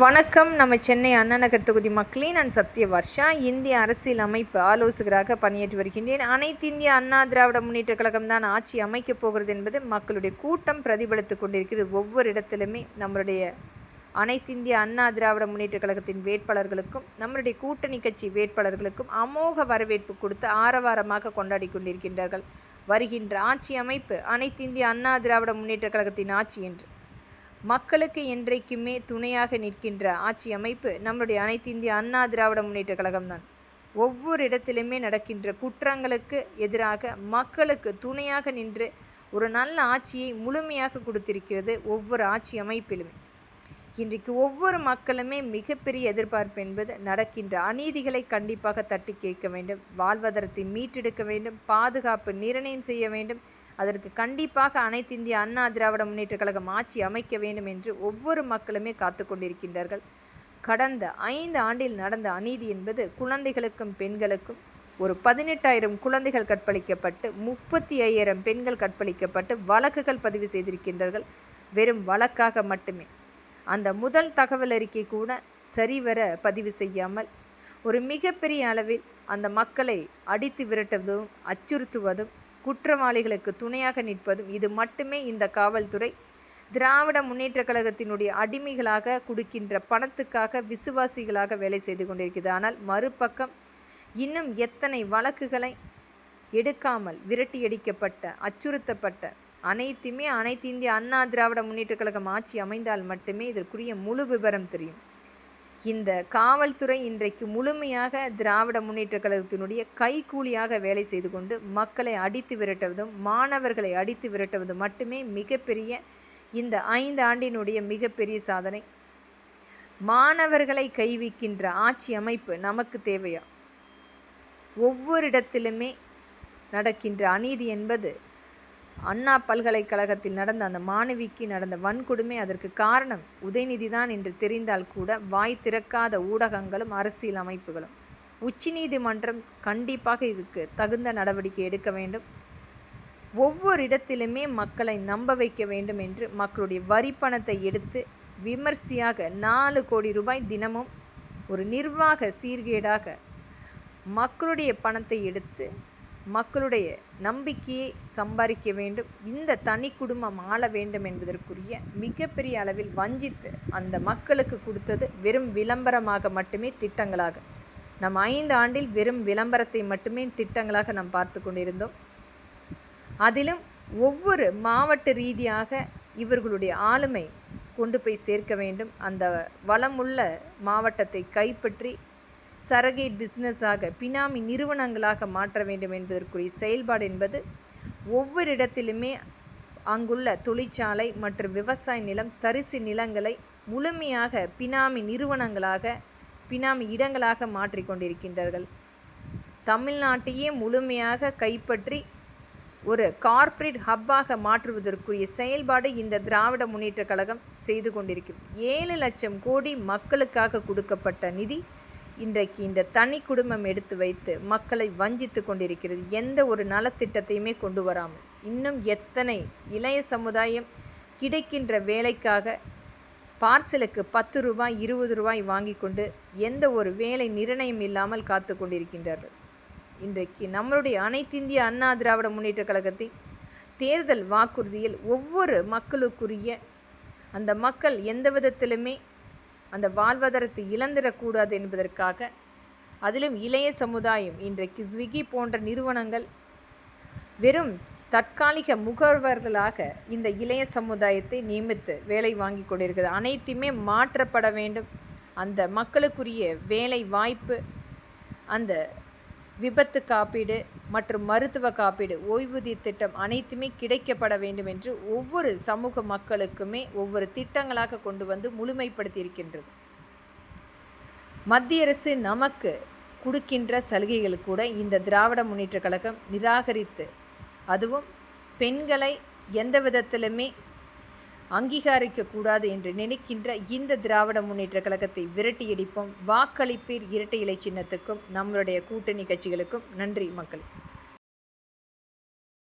வணக்கம். நம்ம சென்னை அண்ணா நகர் தொகுதி மக்களே, நான் சத்யவர்ஷா. இந்திய அரசியல் அமைப்பு ஆலோசகராக பணியாற்றி வருகின்றேன். அனைத்து இந்திய அண்ணா திராவிட முன்னேற்ற கழகம் தான் ஆட்சி அமைக்கப் போகிறது என்பது மக்களுடைய கூட்டம் பிரதிபலித்துக் கொண்டிருக்கிறது. ஒவ்வொரு இடத்திலுமே நம்மளுடைய அனைத்து இந்திய அண்ணா திராவிட முன்னேற்ற கழகத்தின் வேட்பாளர்களுக்கும் நம்மளுடைய கூட்டணி கட்சி வேட்பாளர்களுக்கும் அமோக வரவேற்பு கொடுத்து ஆரவாரமாக கொண்டாடி கொண்டிருக்கின்றார்கள். வருகின்ற ஆட்சி அமைப்பு அனைத்து இந்திய அண்ணா திராவிட முன்னேற்ற கழகத்தின் ஆட்சி என்று மக்களுக்கு என்றைக்குமே துணையாக நிற்கின்ற ஆட்சி அமைப்பு நம்முடைய அனைத்து இந்திய அண்ணா திராவிட முன்னேற்ற கழகம்தான். ஒவ்வொரு இடத்திலுமே நடக்கின்ற குற்றங்களுக்கு எதிராக மக்களுக்கு துணையாக நின்று ஒரு நல்ல ஆட்சியை முழுமையாக கொடுத்திருக்கிறது ஒவ்வொரு ஆட்சி அமைப்பிலுமே. இன்றைக்கு ஒவ்வொரு மக்களுமே மிகப்பெரிய எதிர்பார்ப்பு என்பது நடக்கின்ற அநீதிகளை கண்டிப்பாக தட்டி கேட்க வேண்டும், வாழ்வாதாரத்தை மீட்டெடுக்க வேண்டும், பாதுகாப்பு நிர்ணயம் செய்ய வேண்டும். அதற்கு கண்டிப்பாக அனைத்து இந்திய அண்ணா திராவிட முன்னேற்ற கழகம் ஆட்சி அமைக்க வேண்டும் என்று ஒவ்வொரு மக்களுமே காத்து கொண்டிருக்கின்றார்கள். கடந்த 5 ஆண்டில் நடந்த அநீதி என்பது குழந்தைகளுக்கும் பெண்களுக்கும் ஒரு 18,000 குழந்தைகள் கற்பழிக்கப்பட்டு 35,000 பெண்கள் கற்பழிக்கப்பட்டு வழக்குகள் பதிவு செய்திருக்கின்றார்கள். வெறும் வழக்காக மட்டுமே. அந்த முதல் தகவல் அறிக்கை கூட சரிவர பதிவு செய்யாமல் ஒரு மிகப்பெரிய அளவில் அந்த மக்களை அடித்து விரட்டுவதும் அச்சுறுத்துவதும் குற்றவாளிகளுக்கு துணையாக நிற்பதும் இது மட்டுமே இந்த காவல்துறை திராவிட முன்னேற்ற கழகத்தினுடைய அடிமைகளாக கொடுக்கின்ற பணத்துக்காக விசுவாசிகளாக வேலை செய்து கொண்டிருக்கிறது. ஆனால் மறுபக்கம் இன்னும் எத்தனை வழக்குகளை எடுக்காமல் விரட்டியடிக்கப்பட்ட அச்சுறுத்தப்பட்ட அனைத்துமே அனைத்து இந்திய அண்ணா திராவிட முன்னேற்ற கழகம் ஆட்சி அமைந்தால் மட்டுமே இதற்குரிய முழு விவரம் தெரியும். இந்த காவல்துறை இன்றைக்கு முழுமையாக திராவிட முன்னேற்ற கழகத்தினுடைய கைக்கூலியாக வேலை செய்து கொண்டு மக்களை அடித்து விரட்டுவதும் மாணவர்களை அடித்து விரட்டுவதும் மட்டுமே மிகப்பெரிய இந்த 5 ஆண்டினுடைய மிகப்பெரிய சாதனை. மாணவர்களை கைவிக்கின்ற ஆட்சி அமைப்பு நமக்கு தேவையா? ஒவ்வொரு இடத்திலுமே நடக்கின்ற அநீதி என்பது அண்ணா பல்கலைக்கழகத்தில் நடந்த அந்த மாணவிக்கு நடந்த வன்கொடுமை, அதற்கு காரணம் உதயநிதி தான் என்று தெரிந்தால் கூட வாய் திறக்காத ஊடகங்களும் அரசியல் அமைப்புகளும். உச்சநீதிமன்றம் கண்டிப்பாக இதுக்கு தகுந்த நடவடிக்கை எடுக்க வேண்டும். ஒவ்வொரு இடத்திலுமே மக்களை நம்ப வைக்க வேண்டும் என்று மக்களுடைய வரி பணத்தை எடுத்து விமர்சையாக 4 கோடி ரூபாய் தினமும் ஒரு நிர்வாக சீர்கேடாக மக்களுடைய பணத்தை எடுத்து மக்களுடைய நம்பிக்கையை சம்பாதிக்க வேண்டும், இந்த தனி குடும்பம் ஆள வேண்டும் என்பதற்குரிய மிகப்பெரிய அளவில் வஞ்சித்து அந்த மக்களுக்கு கொடுத்தது வெறும் விளம்பரமாக மட்டுமே திட்டங்களாக. நம் 5 ஆண்டில் வெறும் விளம்பரத்தை மட்டுமே திட்டங்களாக நாம் பார்த்து கொண்டிருந்தோம். அதிலும் ஒவ்வொரு மாவட்ட ரீதியாக இவர்களுடைய ஆளுமை கொண்டு போய் சேர்க்க வேண்டும். அந்த வளமுள்ள மாவட்டத்தை கைப்பற்றி சரகேட் பிஸ்னஸாக பினாமி நிறுவனங்களாக மாற்ற வேண்டும் என்பதற்குரிய செயல்பாடு என்பது ஒவ்வொரு இடத்திலுமே அங்குள்ள தொழிற்சாலை மற்றும் விவசாய நிலம் தரிசு நிலங்களை முழுமையாக பினாமி நிறுவனங்களாக பினாமி இடங்களாக மாற்றிக்கொண்டிருக்கின்றார்கள். தமிழ்நாட்டையே முழுமையாக கைப்பற்றி ஒரு கார்ப்பரேட் ஹப்பாக மாற்றுவதற்குரிய செயல்பாடு இந்த திராவிட முன்னேற்ற கழகம் செய்து கொண்டிருக்கிறது. 7 லட்சம் கோடி மக்களுக்காக கொடுக்கப்பட்ட நிதி இன்றைக்கு இந்த தனி குடும்பம் எடுத்து வைத்து மக்களை வஞ்சித்து கொண்டிருக்கிறது. எந்த ஒரு நலத்திட்டத்தையுமே கொண்டு வராமல் இன்னும் எத்தனை இளைய சமுதாயம் கிடைக்கின்ற வேலைக்காக பார்சலுக்கு 10 ரூபாய் 20 ரூபாய் வாங்கி கொண்டு எந்த ஒரு வேலை நிர்ணயம் இல்லாமல் காத்து கொண்டிருக்கின்றார்கள். இன்றைக்கு நம்மளுடைய அனைத்து இந்திய அண்ணா திராவிட முன்னேற்ற கழகத்தின் தேர்தல் வாக்குறுதியில் ஒவ்வொரு மக்களுக்குரிய அந்த மக்கள் எந்த விதத்திலுமே அந்த வாழ்வாதாரத்தை இழந்திடக்கூடாது என்பதற்காக, அதிலும் இளைய சமுதாயம் இன்றைக்கு ஸ்விக்கி போன்ற நிறுவனங்கள் வெறும் தற்காலிக முகவர்களாக இந்த இளைய சமுதாயத்தை நியமித்து வேலை வாங்கி கொண்டிருக்கிறது. அனைத்துமே மாற்றப்பட வேண்டும். அந்த மக்களுக்குரிய வேலை வாய்ப்பு, அந்த விபத்து காப்பீடு மற்றும் மருத்துவ காப்பீடு, ஓய்வூதிய திட்டம் அனைத்துமே கிடைக்கப்பட வேண்டும் என்று ஒவ்வொரு சமூக மக்களுக்குமே ஒவ்வொரு திட்டங்களாக கொண்டு வந்து முழுமைப்படுத்தி இருக்கின்றது. மத்திய அரசு நமக்கு கொடுக்கின்ற சலுகைகள் கூட இந்த திராவிட முன்னேற்ற கழகம் நிராகரித்து, அதுவும் பெண்களை எந்த விதத்திலுமே அங்கீகரிக்கக்கூடாது என்று நினைக்கின்ற இந்த திராவிட முன்னேற்ற கழகத்தை விரட்டியடிப்போம். வாக்களிப்பீர் இரட்டை இலை சின்னத்துக்கும் நம்மளுடைய கூட்டணி கட்சிகளுக்கும். நன்றி மக்கள்.